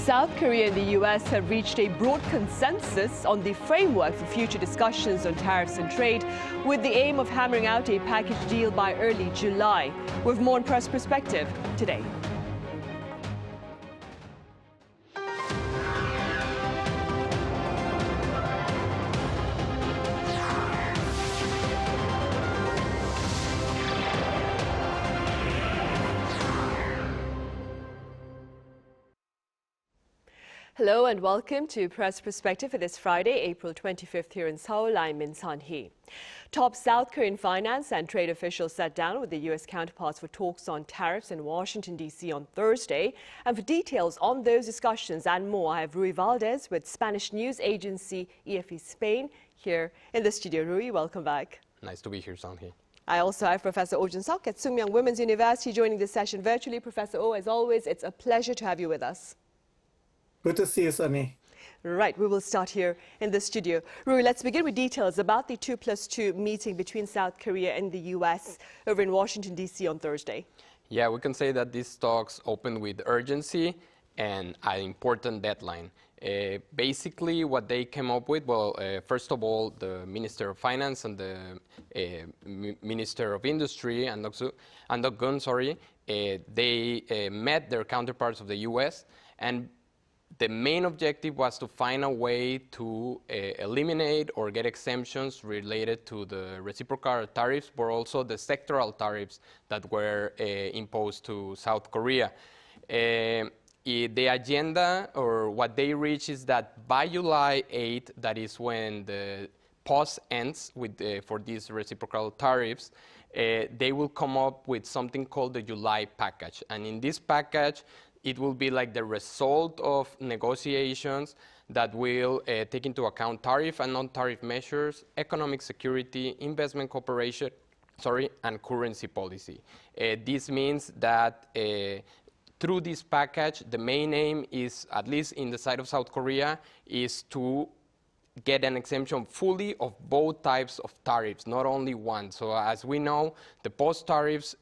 South Korea and the U.S. have reached a broad consensus on the framework for future discussions on tariffs and trade, with the aim of hammering out a package deal by early July. With more on Press Perspective today. Hello and welcome to Press Perspective for this Friday, April 25th here in Seoul. I'm Min Sun-hee. Top South Korean finance and trade officials sat down with the U.S. counterparts for talks on tariffs in Washington, D.C. on Thursday. And for details on those discussions and more, I have Ruy Valdes with Spanish news agency EFE Spain here in the studio. Ruy, welcome back. Nice to be here, Sun-hee. I also have Professor Oh Joon-seok at Sookmyung Women's University joining this session virtually. Professor Oh, as always, it's a pleasure to have you with us. Good to see you, Sunny. Right, we will start here in the studio. Ruy, let's begin with details about the 2+2 meeting between South Korea and the U.S. over in Washington, D.C. on Thursday. Yeah, we can say that these talks opened with urgency and an important deadline. Basically, what they came up with, first of all, the Minister of Finance and the Minister of Industry, Han Duck-soo, they met their counterparts of the U.S. and the main objective was to find a way to eliminate or get exemptions related to the reciprocal tariffs, but also the sectoral tariffs that were imposed to South Korea. The agenda, or what they reached, is that by July 8th, that is when the pause ends with, for these reciprocal tariffs, they will come up with something called the July package. And in this package, it will be like the result of negotiations that will take into account tariff and non-tariff measures, economic security, investment cooperation, and currency policy. This means that through this package, the main aim is, at least in the side of South Korea, is to get an exemption fully of both types of tariffs, not only one. So as we know, the post tariffs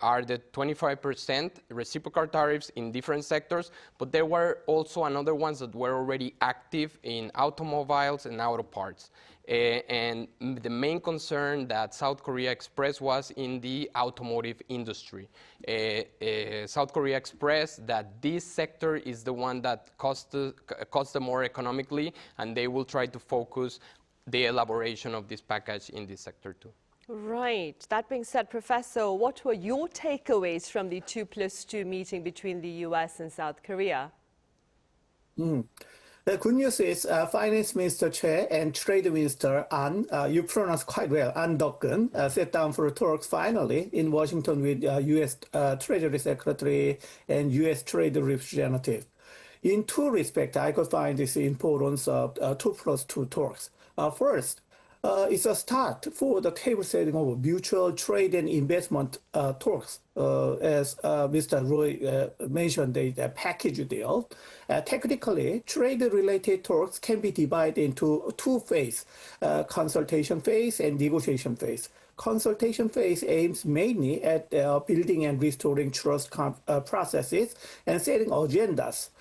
are the 25% reciprocal tariffs in different sectors, but there were also another ones that were already active in automobiles and auto parts. And the main concern that South Korea expressed was in the automotive industry. South Korea expressed that this sector is the one that costs them more economically, and they will try to focus the elaboration of this package in this sector too. Right. That being said, Professor, what were your takeaways from the 2+2 meeting between the U.S. and South Korea? The good news is Finance Minister Choi and Trade Minister An, you pronounced quite well, Han Duck-soo, sat down for talks finally in Washington with U.S. Treasury Secretary and U.S. Trade Representative. In two respects, I could find this importance of 2+2 talks. First, it's a start for the table setting of mutual trade and investment talks. As Mr. Ruy mentioned, the package deal. Technically, trade-related talks can be divided into two phases, consultation phase and negotiation phase. Consultation phase aims mainly at building and restoring trust processes and setting agendas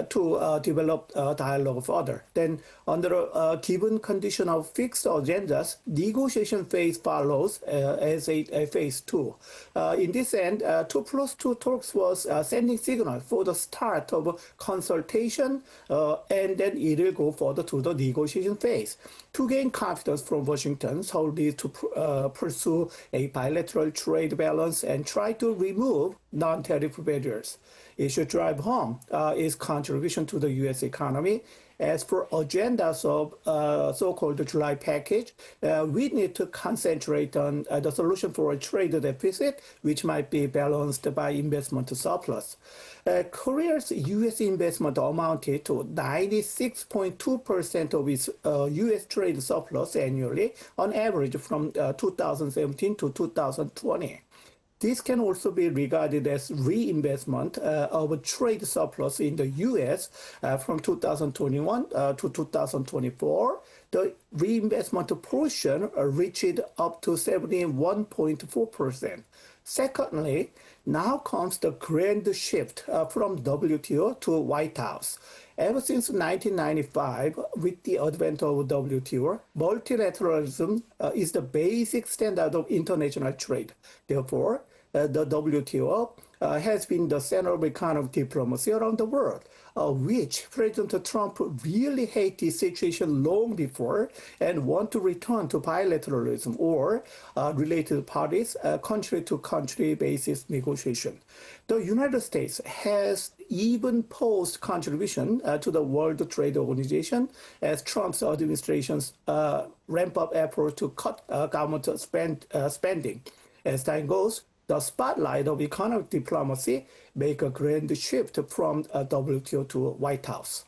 to develop dialogue further. Then, under a given condition of fixed agendas, negotiation phase follows as a phase two. In this end, 2+2 talks was sending signal for the start of consultation, and then it will go further to the negotiation phase. To gain confidence from Washington, Seoul needs to pursue a bilateral trade balance and try to remove non-tariff barriers. It should drive home its contribution to the U.S. economy. As for agendas of so-called July package, we need to concentrate on the solution for a trade deficit, which might be balanced by investment surplus. Korea's U.S. investment amounted to 96.2% of its U.S. trade surplus annually, on average from 2017 to 2020. This can also be regarded as reinvestment of trade surplus in the U.S. From 2021 to 2024. The reinvestment portion reached up to 71.4%. Secondly, now comes the grand shift from WTO to White House. Ever since 1995, with the advent of WTO, multilateralism is the basic standard of international trade. Therefore, the WTO has been the center of economic diplomacy around the world, which President Trump really hated this situation long before and want to return to bilateralism or related parties, country-to-country basis negotiation. The United States has even posed contribution to the World Trade Organization as Trump's administration's ramp up effort to cut government spending. As time goes, the spotlight of economic diplomacy make a grand shift from WTO to White House.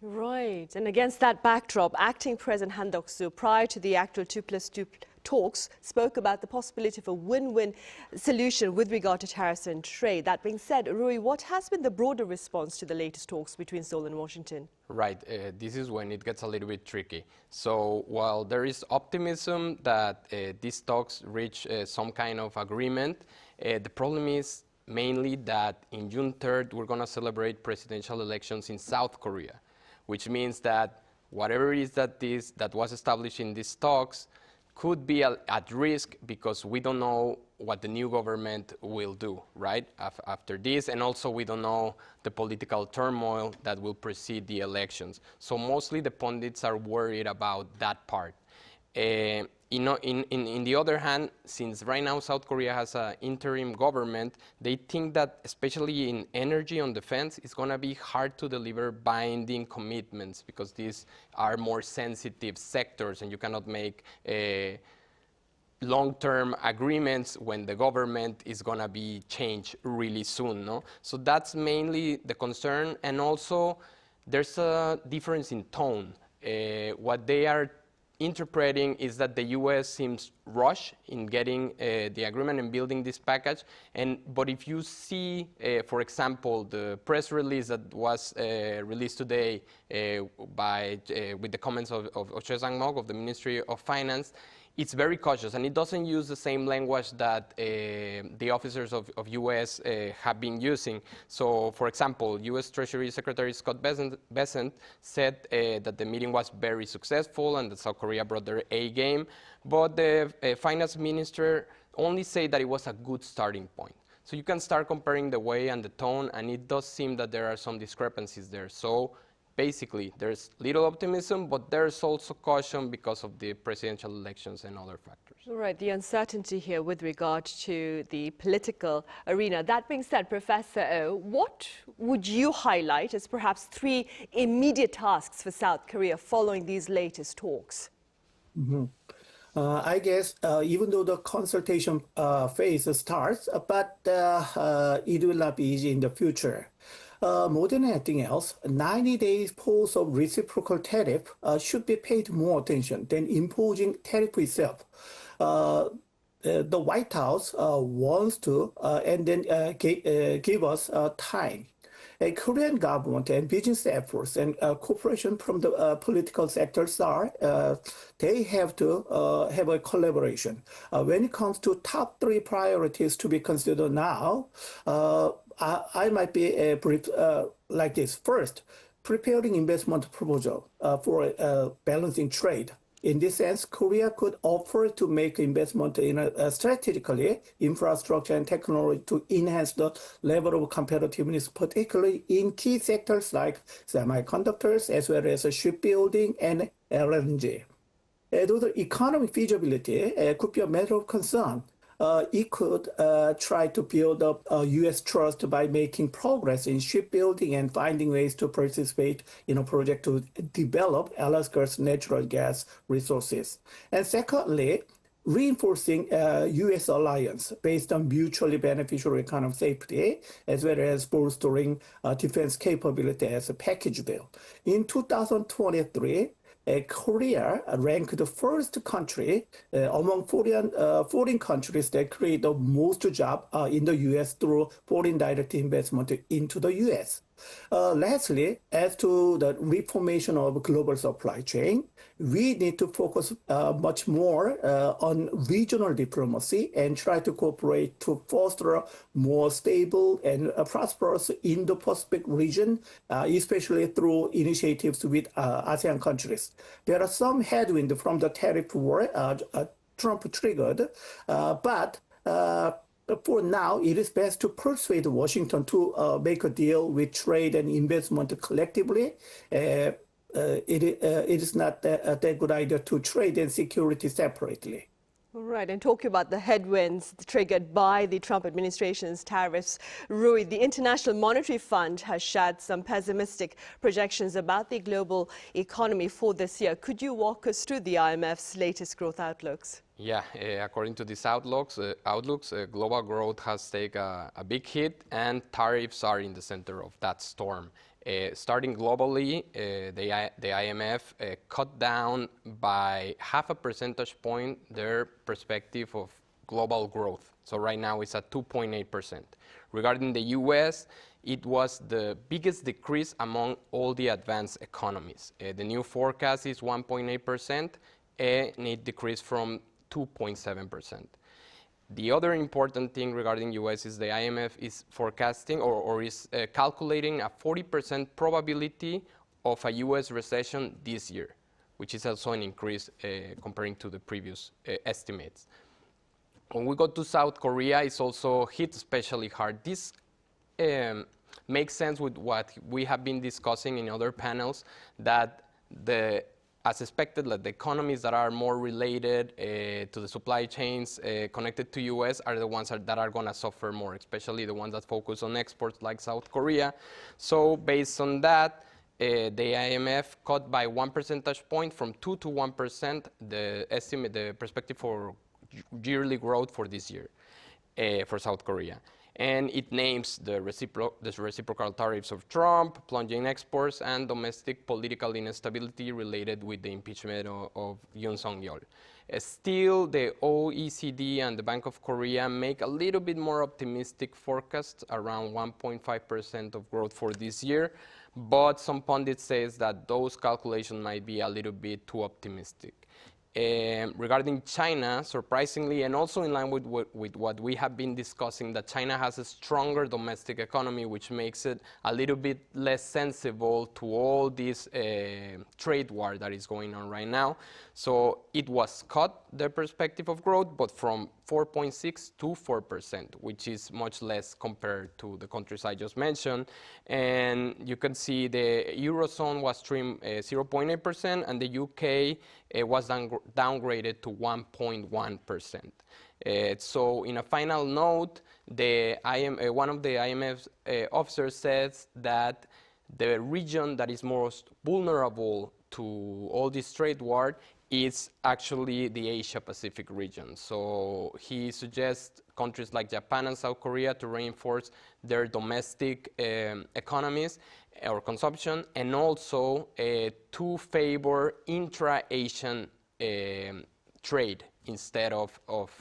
Right. And against that backdrop, acting President Han Duck-soo, prior to the actual 2+2 talks, spoke about the possibility of a win-win solution with regard to tariffs and trade. That being said, Ruy, what has been the broader response to the latest talks between Seoul and Washington? Right. This is when it gets a little bit tricky. So while there is optimism that these talks reach some kind of agreement, the problem is mainly that in June 3rd, we're going to celebrate presidential elections in South Korea, which means that whatever it is that was established in these talks could be at risk because we don't know what the new government will do, right, after this, and also we don't know the political turmoil that will precede the elections. So mostly the pundits are worried about that part. In the other hand, since right now South Korea has an interim government, they think that especially in energy and defense, it's going to be hard to deliver binding commitments because these are more sensitive sectors and you cannot make long-term agreements when the government is going to be changed really soon. No? So that's mainly the concern. And also there's a difference in tone. What they are interpreting is that the U.S. seems rushed in getting the agreement and building this package. But if you see, for example, the press release that was released today with the comments of Choi Sang-mok of the Ministry of Finance, it's very cautious, and it doesn't use the same language that the officers of U.S. Have been using. So, for example, U.S. Treasury Secretary Scott Bessent said that the meeting was very successful and that South Korea brought their A game, but the finance minister only said that it was a good starting point. So you can start comparing the way and the tone, and it does seem that there are some discrepancies there. So basically, there's little optimism, but there's also caution because of the presidential elections and other factors. Right, the uncertainty here with regard to the political arena. That being said, Professor Oh, what would you highlight as perhaps 3 immediate tasks for South Korea following these latest talks? Mm-hmm. I guess even though the consultation phase starts, but it will not be easy in the future. More than anything else, 90 days pause of reciprocal tariff should be paid more attention than imposing tariff itself. The White House wants to and then give us time. A Korean government and business efforts and cooperation from the political sectors they have to have a collaboration. When it comes to top 3 priorities to be considered now, I might be brief like this. First, preparing investment proposal for balancing trade. In this sense, Korea could offer to make investment in strategically infrastructure and technology to enhance the level of competitiveness, particularly in key sectors like semiconductors, as well as shipbuilding and LNG. Though the economic feasibility could be a matter of concern, it could try to build up U.S. trust by making progress in shipbuilding and finding ways to participate in a project to develop Alaska's natural gas resources. And secondly, reinforcing U.S. alliance based on mutually beneficial economic safety, as well as bolstering defense capability as a package deal. In 2023, Korea ranked the first country among foreign countries that create the most jobs in the U.S. through foreign direct investment into the U.S. Lastly, as to the reformation of global supply chain, we need to focus much more on regional diplomacy and try to cooperate to foster a more stable and prosperous Indo-Pacific region, especially through initiatives with ASEAN countries. There are some headwinds from the tariff war Trump triggered, but for now, it is best to persuade Washington to make a deal with trade and investment collectively. It is not that good idea to trade and security separately. Right, and talking about the headwinds triggered by the Trump administration's tariffs, Ruy, the International Monetary Fund has shared some pessimistic projections about the global economy for this year. Could you walk us through the IMF's latest growth outlooks? Yeah, according to these outlooks, global growth has taken a big hit, and tariffs are in the center of that storm. Starting globally, the IMF cut down by 0.5 percentage point their perspective of global growth. So right now it's at 2.8%. Regarding the US, it was the biggest decrease among all the advanced economies. The new forecast is 1.8%, and it decreased from 2.7%. The other important thing regarding US is the IMF is forecasting or is calculating a 40% probability of a US recession this year, which is also an increase comparing to the previous estimates. When we go to South Korea, it's also hit especially hard. This makes sense with what we have been discussing in other panels, that as expected, the economies that are more related to the supply chains connected to US are the ones that are going to suffer more, especially the ones that focus on exports like South Korea. So based on that, the IMF cut by 1 percentage point from 2 to 1% the perspective for yearly growth for this year for South Korea. And it names the reciprocal tariffs of Trump, plunging exports, and domestic political instability related with the impeachment of Yoon Suk-yeol. Still, the OECD and the Bank of Korea make a little bit more optimistic forecasts, around 1.5% of growth for this year, but some pundits say that those calculations might be a little bit too optimistic. Regarding China, surprisingly, and also in line with what we have been discussing, that China has a stronger domestic economy, which makes it a little bit less sensible to all this trade war that is going on right now. So it was cut, the perspective of growth, but from 4.6 to 4%, which is much less compared to the countries I just mentioned. And you can see the Eurozone was trimmed 0.8%, and the UK was downgraded to 1.1%. So in a final note, one of the IMF officers says that the region that is most vulnerable to all this trade war is actually the Asia-Pacific region. So he suggests countries like Japan and South Korea to reinforce their domestic economies or consumption, and also to favor intra-Asian trade instead of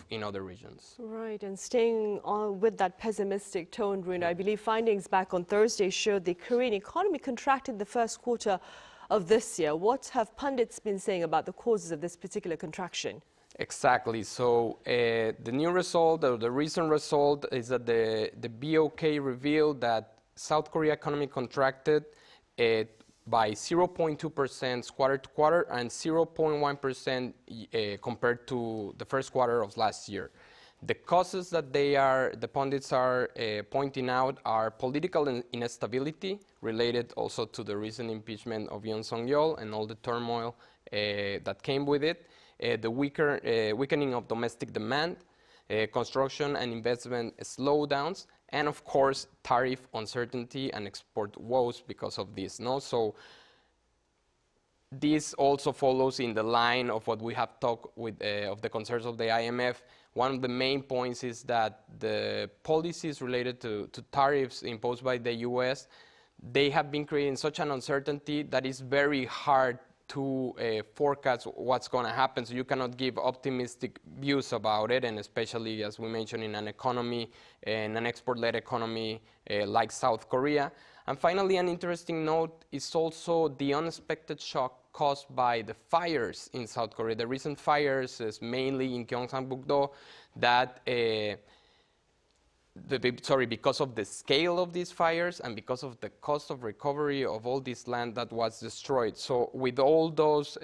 in other regions. Right, and staying on with that pessimistic tone, Ruy, I believe findings back on Thursday showed the Korean economy contracted the first quarter of this year. What have pundits been saying about the causes of this particular contraction? Exactly. So the new result, or the recent result, is that the BOK revealed that South Korea economy contracted by 0.2% quarter to quarter and 0.1% compared to the first quarter of last year. The causes that the pundits are pointing out are political instability related also to the recent impeachment of Yoon Suk-yeol and all the turmoil that came with it, the weakening of domestic demand, construction and investment slowdowns, and of course tariff uncertainty and export woes because of this. So this also follows in the line of what we have talked with of the concerns of the IMF. One of the main points is that the policies related to tariffs imposed by the US, they have been creating such an uncertainty that it's very hard to forecast what's going to happen, so you cannot give optimistic views about it, and especially, as we mentioned, in an economy, in an export-led economy like South Korea. And finally, an interesting note is also the unexpected shock caused by the fires in South Korea. The recent fires is mainly in Gyeongsangbuk-do that because of the scale of these fires and because of the cost of recovery of all this land that was destroyed. So with all those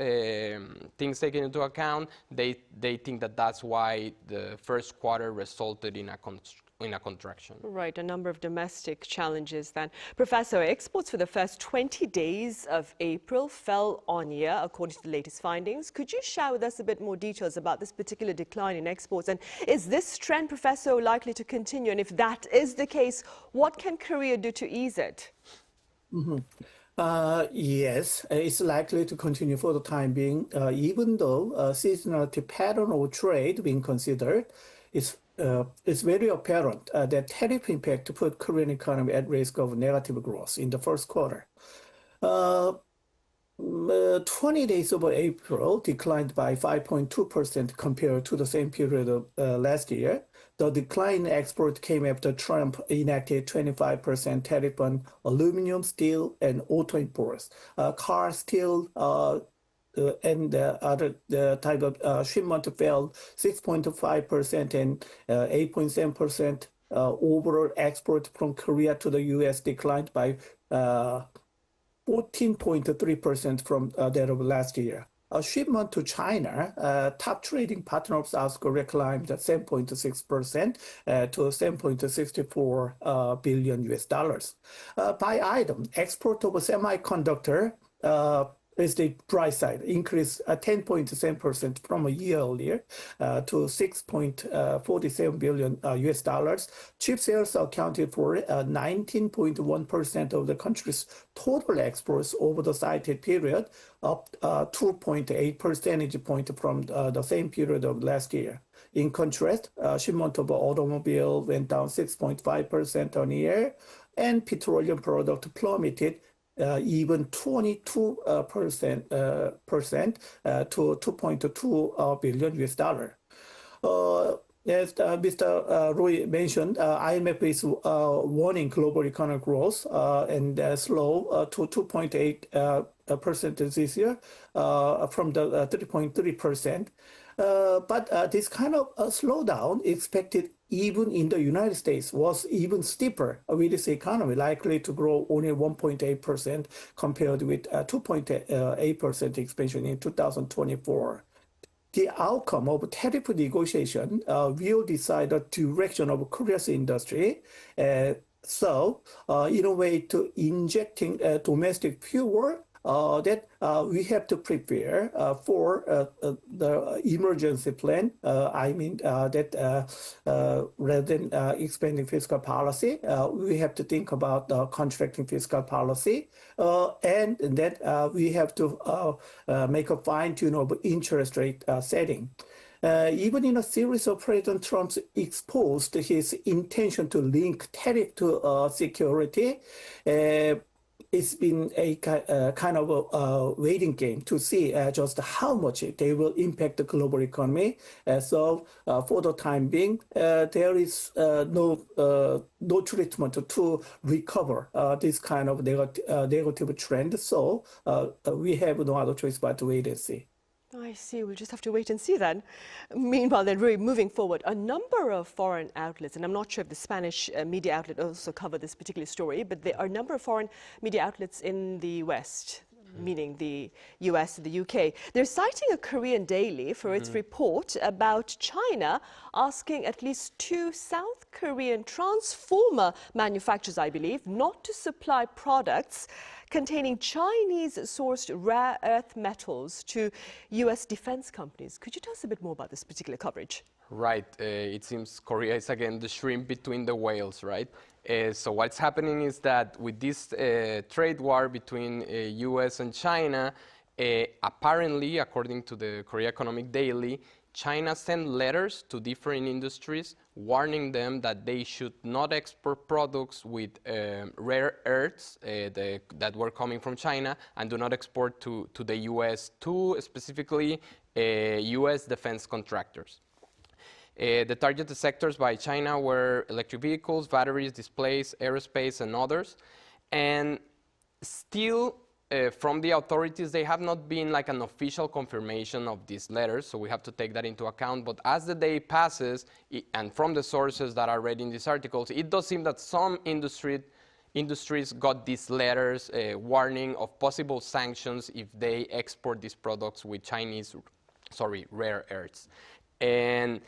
things taken into account, they think that that's why the first quarter resulted in a contraction. Right, a number of domestic challenges then. Professor, exports for the first 20 days of April fell on year, according to the latest findings. Could you share with us a bit more details about this particular decline in exports? And is this trend, Professor, likely to continue? And if that is the case, what can Korea do to ease it? Yes, it's likely to continue for the time being, even though seasonality pattern of trade being considered, it's very apparent that tariff impact put Korean economy at risk of negative growth in the first quarter. 20 days of April declined by 5.2% compared to the same period of last year. The decline in export came after Trump enacted 25% tariff on aluminum, steel, and auto imports. Car, steel, and other type of shipment fell 6.5% and 8.7%. Overall export from Korea to the U.S. declined by 14.3% from that of last year. A shipment to China, top trading partner of South Korea, climbed 7.6% to $7.64 billion US dollars. By item, export of a semiconductor is the bright side, increased 10.7% from a year earlier to $6.47 billion US dollars. Chip sales accounted for 19.1% of the country's total exports over the cited period, up 2.8 percentage points from the same period of last year. In contrast, shipment of automobile went down 6.5% on year, and petroleum product plummeted even 22% to $2.2 billion US dollar. As Mr. Ruy mentioned, IMF is warning global economic growth and slow to 2.8% this year from the 3.3%. But this kind of slowdown expected even in the United States was even steeper, with this economy likely to grow only 1.8% compared with 2.8% expansion in 2024. The outcome of tariff negotiation will decide the direction of Korea's industry. So, in a way, to injecting domestic fuel, that we have to prepare for the emergency plan. Rather than expanding fiscal policy, we have to think about contracting fiscal policy, and that we have to make a fine-tune of interest rate setting. Even in a series of President Trump's exposed his intention to link tariff to security, it's been a kind of a waiting game to see just how much they will impact the global economy. So for the time being, there is no treatment to recover this kind of negative trend. So we have no other choice but to wait and see. I see. We'll just have to wait and see then. Meanwhile, then, Ruy, moving forward, a number of foreign outlets, and I'm not sure if the Spanish media outlet also covered this particular story, but there are a number of foreign media outlets in the West, meaning the US and the UK. They're citing a Korean daily for its report about China asking at least 2 South Korean transformer manufacturers, I believe, not to supply products containing Chinese-sourced rare earth metals to US defense companies. Could you tell us a bit more about this particular coverage? Right. It seems Korea is again the shrimp between the whales, right? So what's happening is that with this trade war between US and China, apparently, according to the Korea Economic Daily, China sent letters to different industries warning them that they should not export products with rare earths that were coming from China, and do not export to the US, to specifically US defense contractors. The targeted sectors by China were electric vehicles, batteries, displays, aerospace, and others. And still, from the authorities, they have not been like an official confirmation of these letters, so we have to take that into account. But as the day passes, and from the sources that are read in these articles, it does seem that some industries got these letters warning of possible sanctions if they export these products with rare earths. And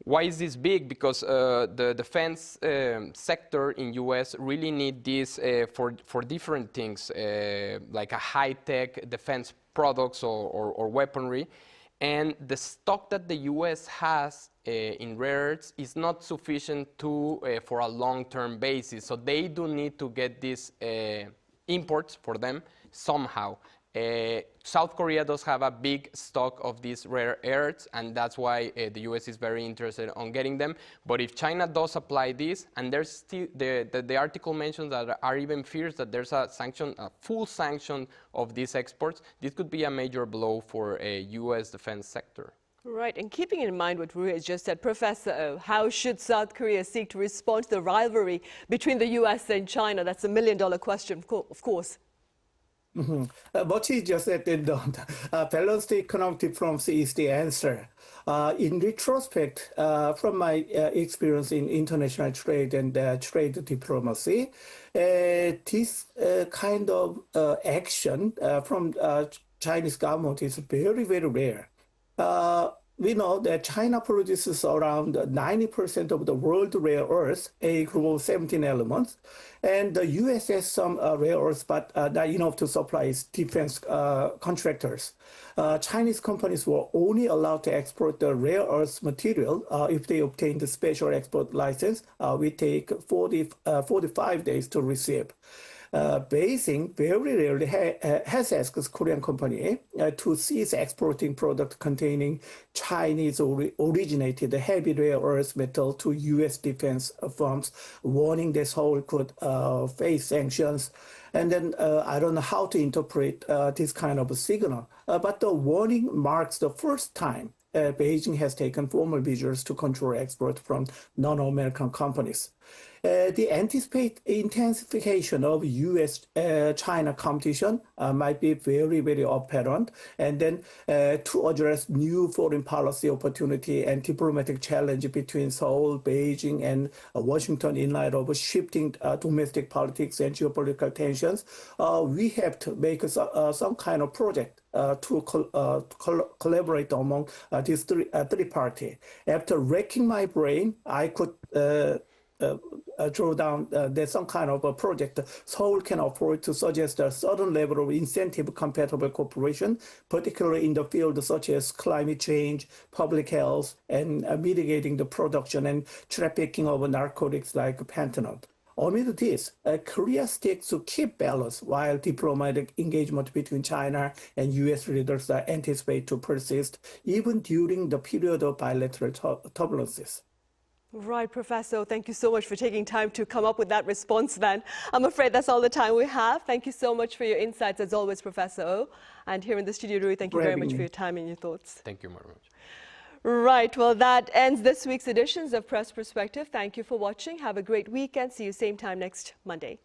why is this big? Because the defense sector in US really need this for different things, like a high-tech defense products or weaponry. And the stock that the US has in rare earths is not sufficient for a long-term basis. So they do need to get these imports for them somehow. South Korea does have a big stock of these rare earths, and that's why the US is very interested on getting them. But if China does apply this, and there's still, the article mentions that there are even fears that there's a full sanction of these exports, this could be a major blow for a US defense sector. Right, and keeping in mind what Ruy has just said, Professor Oh, how should South Korea seek to respond to the rivalry between the US and China? That's a million-dollar question, of course. What he just said, balanced economic diplomacy is the answer. In retrospect, from my experience in international trade and trade diplomacy, this kind of action from Chinese government is very, very rare. We know that China produces around 90% of the world rare earths, a group of 17 elements, and the US has some rare earths, but not enough to supply its defense contractors. Chinese companies were only allowed to export the rare earths material if they obtained the special export license, which take 45 days to receive. Beijing very rarely has asked Korean company to cease exporting product containing Chinese originated heavy rare earth metal to U.S. defense firms, warning that Seoul could face sanctions. And then I don't know how to interpret this kind of a signal, but the warning marks the first time Beijing has taken formal measures to control export from non-American companies. The anticipated intensification of U.S.-China competition might be very, very apparent. And then to address new foreign policy opportunity and diplomatic challenge between Seoul, Beijing, and Washington in light of shifting domestic politics and geopolitical tensions, we have to make some kind of project to collaborate among these three parties. After racking my brain, I could draw down there's some kind of a project Seoul can afford to suggest a certain level of incentive-compatible cooperation, particularly in the field such as climate change, public health, and mitigating the production and trafficking of narcotics like fentanyl. Amid this, Korea sticks to keep balance while diplomatic engagement between China and U.S. leaders are anticipated to persist even during the period of bilateral turbulences. Right, Professor, thank you so much for taking time to come up with that response then. I'm afraid that's all the time we have. Thank you so much for your insights as always, Professor Oh. And here in the studio, Ruy, thank you very much for your time and your thoughts. Thank you very much. Right, well, that ends this week's editions of Press Perspective. Thank you for watching. Have a great weekend. See you same time next Monday.